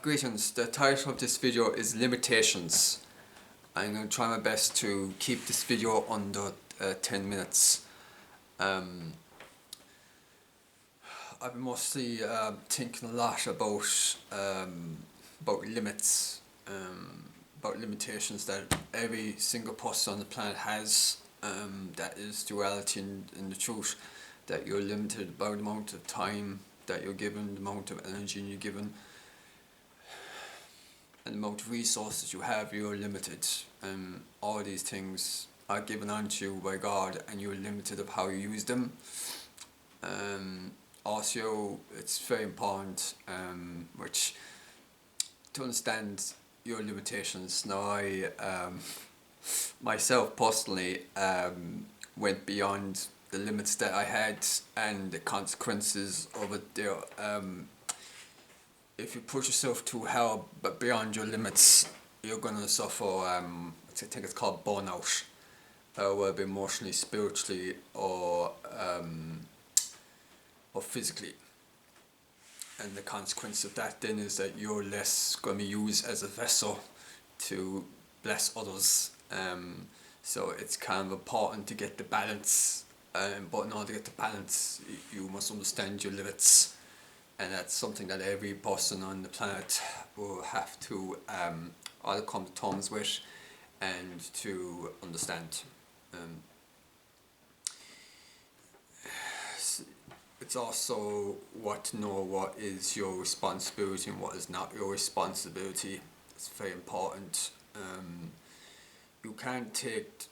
Greetings, the title of this video is Limitations. I'm going to try my best to keep this video under 10 minutes. I've been mostly thinking a lot about limits, about limitations that every single person on the planet has. That is duality in the truth, that you're limited by the amount of time that you're given, the amount of energy you're given, and the amount of resources you have. You're limited. All these things are given unto you by God, and you're limited of how you use them. Also, it's very important which to understand your limitations. Now, I myself personally went beyond the limits that I had and the consequences of it there. If you push yourself too hard but beyond your limits, you're going to suffer, I think it's called burnout, whether emotionally, spiritually, or physically. And the consequence of that then is that you're less going to be used as a vessel to bless others. So it's kind of important to get the balance, but in order to get the balance, you must understand your limits. And that's something that every person on the planet will have to either come to terms with and to understand. It's also what to know what is your responsibility and what is not your responsibility. It's very important. You can't take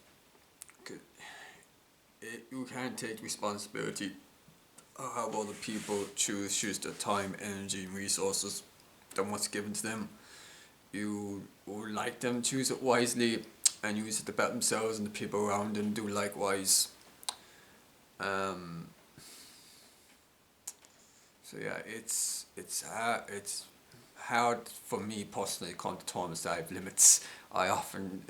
responsibility of how other people choose their time, energy, and resources than what's given to them. You would like them to choose it wisely and use it to better themselves, and the people around them do likewise. So yeah, it's hard for me personally to come to terms that I have limits. I often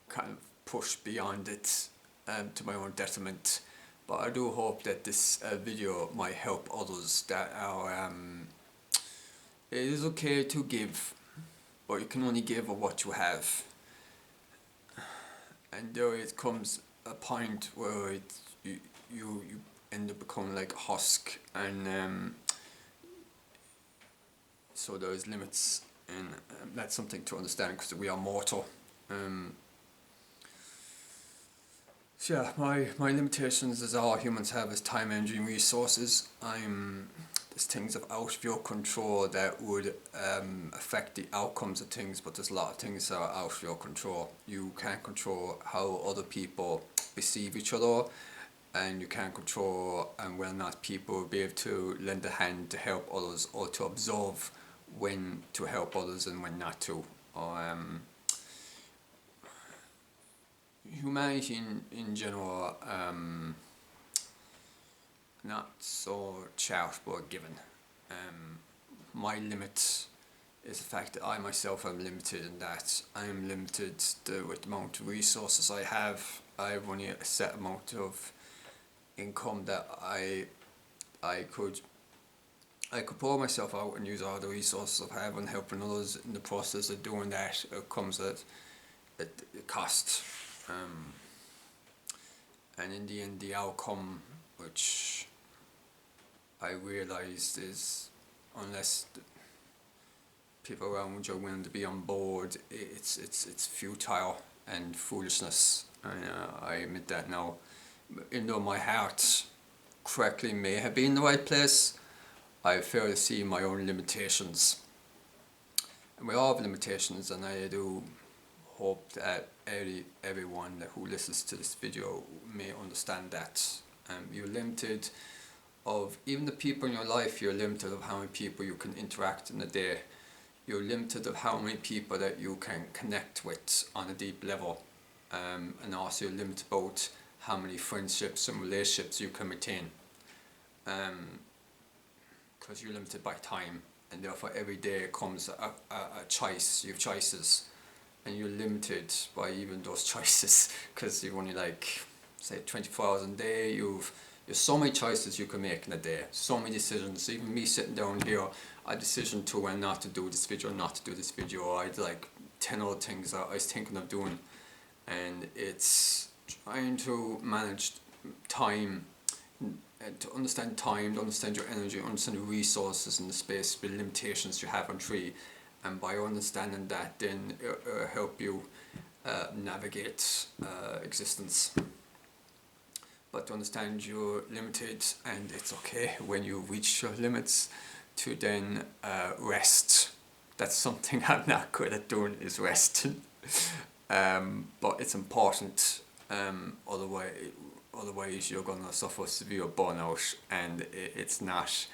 kind of push beyond it to my own detriment. But I do hope that this video might help others that are. It is okay to give, but you can only give of what you have. And there it comes a point where you end up becoming like a husk, and so there's limits, and that's something to understand because we are mortal. So yeah, my limitations, as all humans have, is time, energy, and resources. There's things out of your control that would affect the outcomes of things, but there's a lot of things that are out of your control. You can't control how other people perceive each other, and you can't control whether or not people will be able to lend a hand to help others, or to observe when to help others and when not to. Or humanity in general, not so charitable or given. My limit is the fact that I myself am limited, in that I am limited with the amount of resources I have. I have only a set amount of income that I could pour myself out and use all the resources I have and helping others. In the process of doing that, it comes at a cost. And in the end, the outcome, which I realised, is unless people around you are willing to be on board, it's futile and foolishness. And I admit that now. Even though my heart correctly may have been in the right place, I fail to see my own limitations. And we all have limitations, and I do hope that everyone who listens to this video may understand that. You're limited of even the people in your life. You're limited of how many people you can interact in a day. You're limited of how many people that you can connect with on a deep level, and also you're limited about how many friendships and relationships you can maintain, because you're limited by time, and therefore every day comes a choice. You have choices, and you're limited by even those choices, because you've only, like, say, 24 hours a day. You've There's so many choices you can make in a day, so many decisions. Even me sitting down here, a decision to when not to do this video, not to do this video. I had like 10 other things I was thinking of doing, and it's trying to manage time, to understand your energy, understand the resources and the space, the limitations you have on tree, and by understanding that, then it'll help you navigate existence. But to understand you're limited, and it's okay when you reach your limits, to then rest. That's something I'm not good at doing, is resting. But it's important, otherwise you're gonna suffer severe burnout, and it's not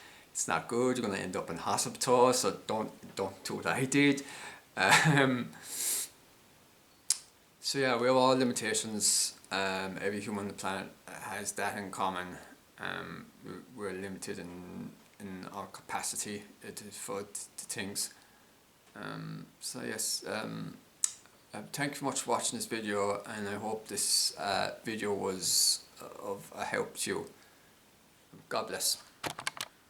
good. You're gonna end up in hospital, so don't do what I did. So yeah, we have all limitations. Every human on the planet has that in common. We're limited in our capacity for things. So yes, thank you very much for watching this video, and I hope this video was of help to you. God bless.